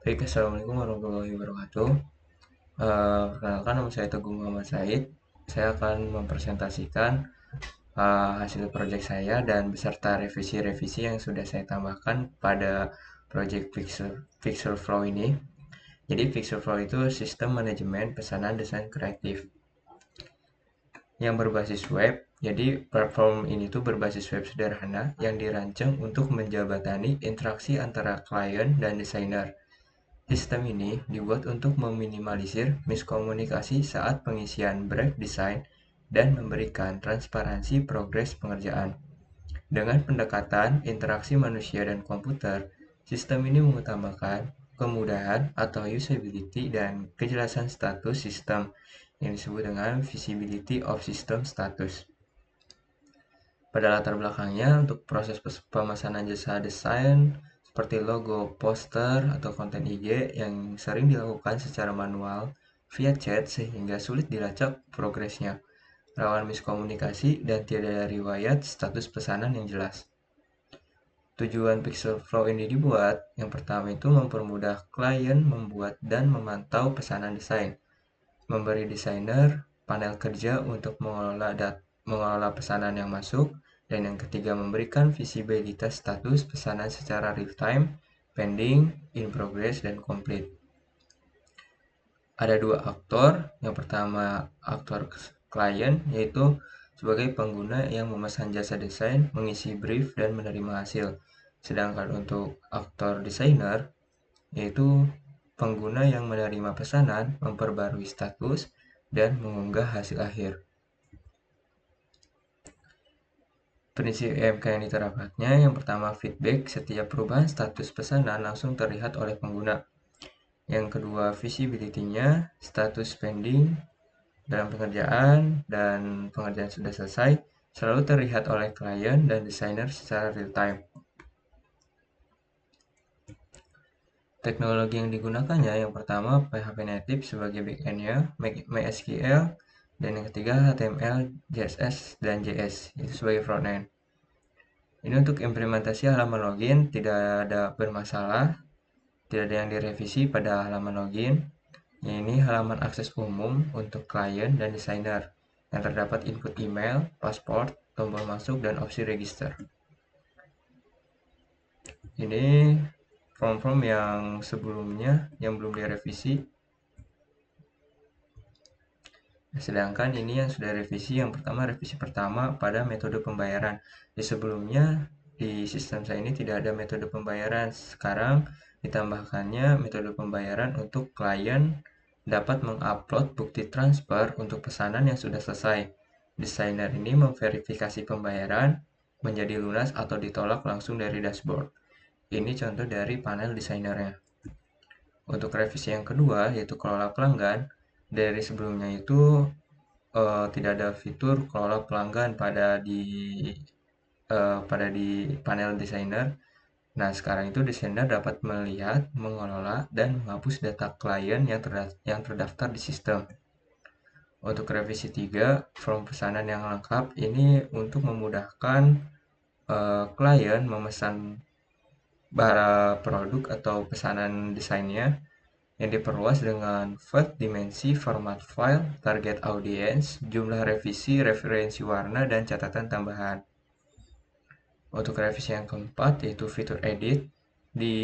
Baik, Assalamualaikum warahmatullahi wabarakatuh. Perkenalkan, nama saya Teguh Muhammad Said. Saya akan mempresentasikan hasil proyek saya dan beserta revisi-revisi yang sudah saya tambahkan pada proyek Pixel Flow ini. Jadi Pixel Flow itu sistem manajemen pesanan desain kreatif yang berbasis web. Jadi platform ini tuh berbasis web sederhana yang dirancang untuk menjabatani interaksi antara klien dan desainer. Sistem ini dibuat untuk meminimalisir miskomunikasi saat pengisian brief desain dan memberikan transparansi progres pengerjaan. Dengan pendekatan interaksi manusia dan komputer, sistem ini mengutamakan kemudahan atau usability dan kejelasan status sistem yang disebut dengan visibility of system status. Pada latar belakangnya, untuk proses pemesanan jasa desain seperti logo, poster, atau konten IG yang sering dilakukan secara manual via chat sehingga sulit dilacak progresnya, rawan miskomunikasi, dan tidak ada riwayat status pesanan yang jelas. Tujuan Pixel Flow ini dibuat, yang pertama itu mempermudah klien membuat dan memantau pesanan desain, memberi desainer panel kerja untuk mengelola pesanan yang masuk, dan yang ketiga memberikan visibilitas status pesanan secara real time, pending, in progress, dan complete. Ada dua aktor. Yang pertama aktor klien, yaitu sebagai pengguna yang memesan jasa desain, mengisi brief, dan menerima hasil. Sedangkan untuk aktor desainer, yaitu pengguna yang menerima pesanan, memperbarui status, dan mengunggah hasil akhir. Prinsip EMK yang diterapkannya, yang pertama feedback, setiap perubahan status pesanan langsung terlihat oleh pengguna. Yang kedua visibility-nya, status pending dalam pengerjaan dan pengerjaan sudah selesai selalu terlihat oleh klien dan desainer secara real time. Teknologi yang digunakannya, yang pertama PHP Native sebagai backend-nya, MySQL, dan yang ketiga HTML, CSS, dan JS itu sebagai frontend. Ini untuk implementasi halaman login tidak ada bermasalah, tidak ada yang direvisi pada halaman login. Ini halaman akses umum untuk klien dan desainer yang terdapat input email, paspor, tombol masuk, dan opsi register. Ini form-form yang sebelumnya yang belum direvisi. Sedangkan ini yang sudah revisi, yang pertama revisi pertama pada metode pembayaran. Di sebelumnya di sistem saya ini tidak ada metode pembayaran. Sekarang ditambahkannya metode pembayaran untuk klien dapat mengupload bukti transfer untuk pesanan yang sudah selesai. Desainer ini memverifikasi pembayaran menjadi lunas atau ditolak langsung dari dashboard. Ini contoh dari panel desainernya. Untuk revisi yang kedua, yaitu kelola pelanggan, dari sebelumnya itu tidak ada fitur kelola pelanggan pada di panel desainer. Nah, sekarang itu desainer dapat melihat, mengelola, dan menghapus data klien yang terdaftar di sistem. Untuk revisi 3, form pesanan yang lengkap ini untuk memudahkan klien memesan barang produk atau pesanan desainnya yang diperluas dengan font, dimensi, format file, target audience, jumlah revisi, referensi warna, dan catatan tambahan. Untuk revisi yang keempat, yaitu fitur edit. Di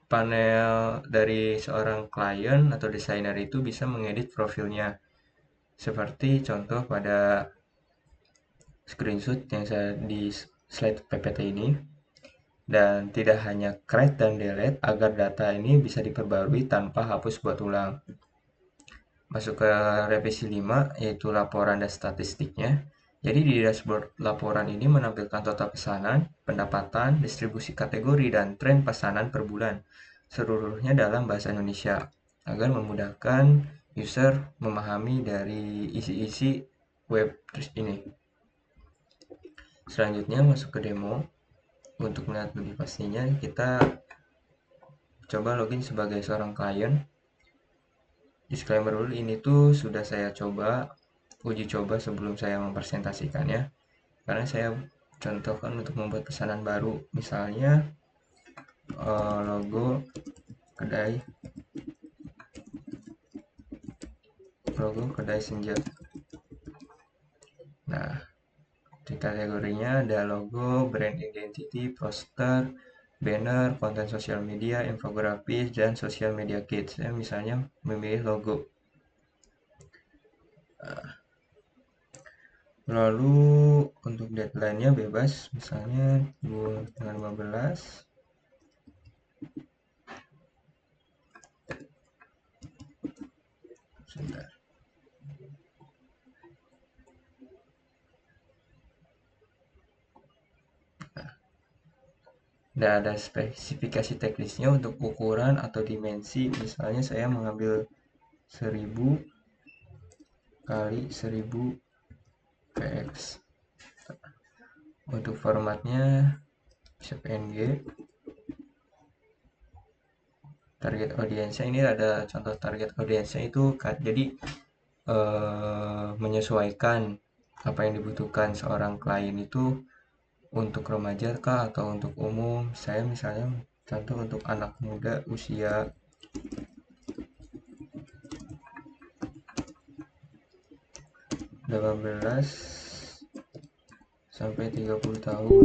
panel dari seorang klien atau desainer itu bisa mengedit profilnya. Seperti contoh pada screenshot yang saya di slide PPT ini. Dan tidak hanya create dan delete agar data ini bisa diperbarui tanpa hapus buat ulang. Masuk ke revisi 5, yaitu laporan dan statistiknya. Jadi di dashboard laporan ini menampilkan total pesanan, pendapatan, distribusi kategori, dan tren pesanan per bulan, seluruhnya dalam bahasa Indonesia, agar memudahkan user memahami dari isi-isi web ini. Selanjutnya masuk ke demo. Untuk melihat lebih pastinya, kita coba login sebagai seorang klien. Disclaimer dulu, ini tuh sudah saya coba uji coba sebelum saya mempresentasikannya, karena saya contohkan untuk membuat pesanan baru. Misalnya logo kedai senja. Nah, di kategorinya ada logo, brand identity, poster, banner, konten sosial media, infografis, dan social media kits. Saya misalnya memilih logo. Lalu untuk deadline-nya bebas, misalnya tanggal 15. Sebentar. Dan ada spesifikasi teknisnya untuk ukuran atau dimensi. Misalnya saya mengambil 1000 kali 1000 px. Untuk formatnya bisa PNG. Target audiensnya ini ada contoh target audiensnya itu jadi menyesuaikan apa yang dibutuhkan seorang klien itu untuk remaja kah atau untuk umum. Saya misalnya contoh untuk anak muda usia 18 sampai 30 tahun.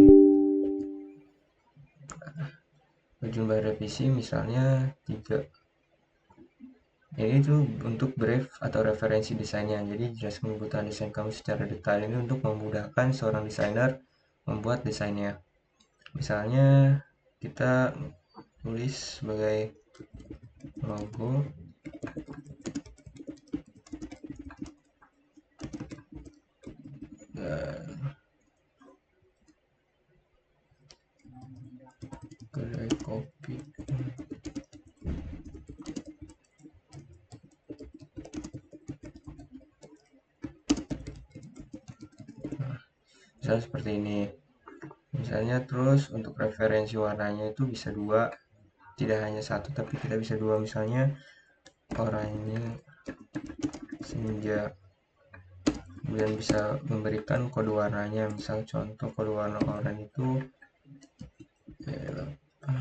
Jumlah revisi misalnya 3. Ini tuh untuk brief atau referensi desainnya. Jadi jelaskan kebutuhan desain kamu secara detail. Ini untuk memudahkan seorang desainer membuat desainnya. Misalnya kita tulis sebagai logo kedai kopi. Misalnya seperti ini. Misalnya terus untuk referensi warnanya itu bisa 2, tidak hanya 1 tapi kita bisa 2. Misalnya oranye senja, kemudian bisa memberikan kode warnanya. Misal contoh kode warna oranye itu 73A.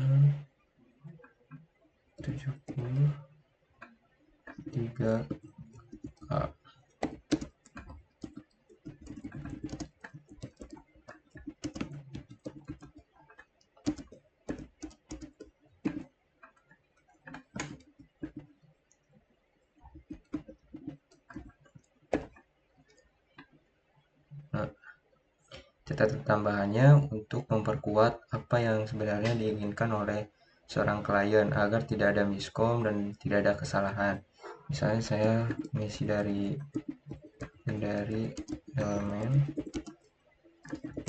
Nah, catatan tambahannya untuk memperkuat apa yang sebenarnya diinginkan oleh seorang klien agar tidak ada miskom dan tidak ada kesalahan. Misalnya saya mengisi dari elemen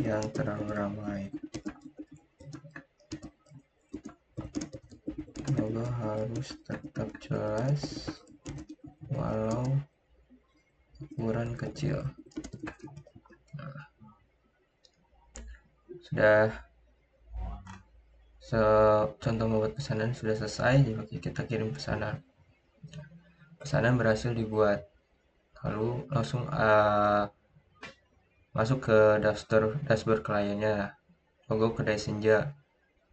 yang terlalu ramai. Logo harus tetap jelas walau ukuran kecil. Sudah contoh membuat pesanan sudah selesai. Jadi kita kirim pesanan. Pesanan berhasil dibuat. Lalu langsung masuk ke dashboard kliennya. Logo kedai senja.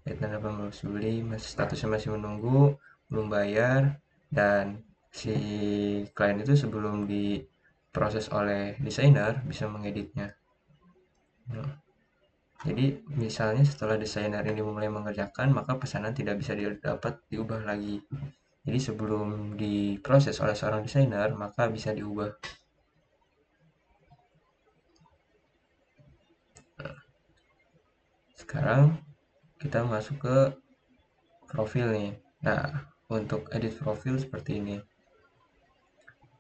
Deadline 18 Juli, statusnya masih menunggu, belum bayar, dan si klien itu sebelum diproses oleh desainer bisa mengeditnya. Nah, jadi misalnya setelah desainer ini mulai mengerjakan, maka pesanan tidak bisa dapat diubah lagi. Jadi sebelum diproses oleh seorang desainer, maka bisa diubah. Sekarang kita masuk ke profil nih. Nah, untuk edit profil seperti ini.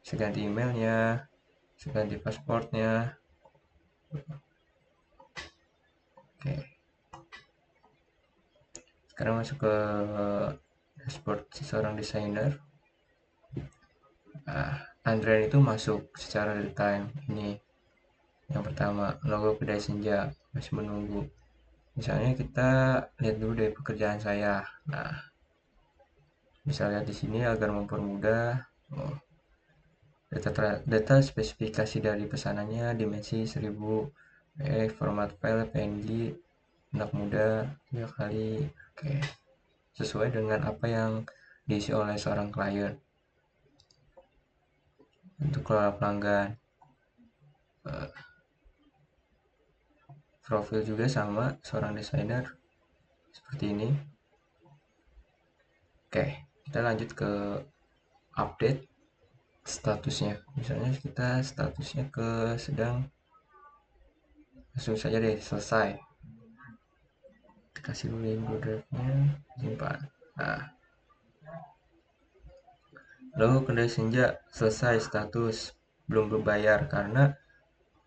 Bisa ganti emailnya, bisa ganti pasportnya. Oke. Sekarang masuk ke dashboard seorang desainer. Nah, Android itu masuk secara real time. Ini yang pertama, logo kedai senja masih menunggu. Misalnya kita lihat dulu dari pekerjaan saya. Nah, bisa lihat di sini agar mempermudah. Oh, data spesifikasi dari pesanannya dimensi 1000 format file PNG, anak muda 3 kali. Oke. sesuai dengan apa yang diisi oleh seorang klien. Untuk kelola pelanggan, profil juga sama seorang desainer seperti ini. Oke, kita lanjut ke update statusnya. Misalnya kita statusnya ke sedang, langsung saja deh selesai. Kasih dulu drive-nya, simpan. Nah, lalu kendali senja selesai status, belum berbayar karena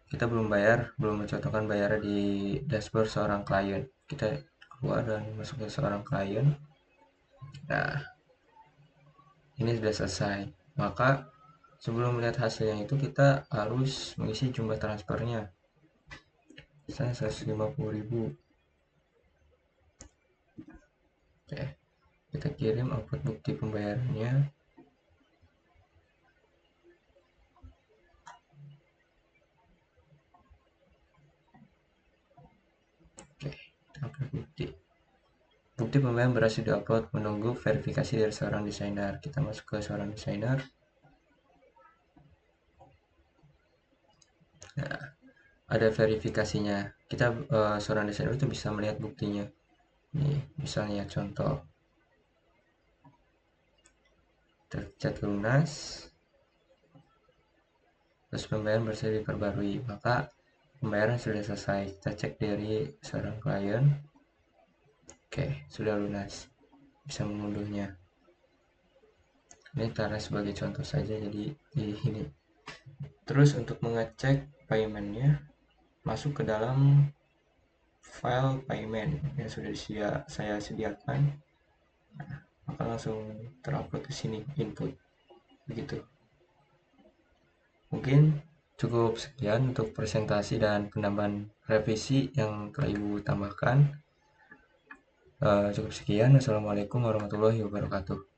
kita belum bayar, belum mencontohkan bayar di dashboard seorang klien. Kita keluar dan masuk ke seorang klien. Nah, ini sudah selesai. Maka sebelum melihat hasilnya itu kita harus mengisi jumlah transfernya. Misalnya 150.000. Oke, kita kirim output bukti pembayarannya. Oke, upload bukti. Bukti pembayaran berhasil diupload, menunggu verifikasi dari seorang desainer. Kita masuk ke seorang desainer. Nah, ada verifikasinya. Kita seorang desainer itu bisa melihat buktinya. Nih, misalnya contoh. Tercat lunas. Terus pembayaran berhasil diperbarui. Maka pembayaran sudah selesai. Kita cek dari seorang klien. Oke, sudah lunas. Bisa mengunduhnya. Ini taruh sebagai contoh saja, jadi di ini. Terus untuk mengecek paymentnya, masuk ke dalam file payment yang sudah saya sediakan. Nah, maka langsung terupload ke sini input. Begitu. Mungkin cukup sekian untuk presentasi dan penambahan revisi yang telah Ibu tambahkan. Cukup sekian. Wassalamualaikum warahmatullahi wabarakatuh.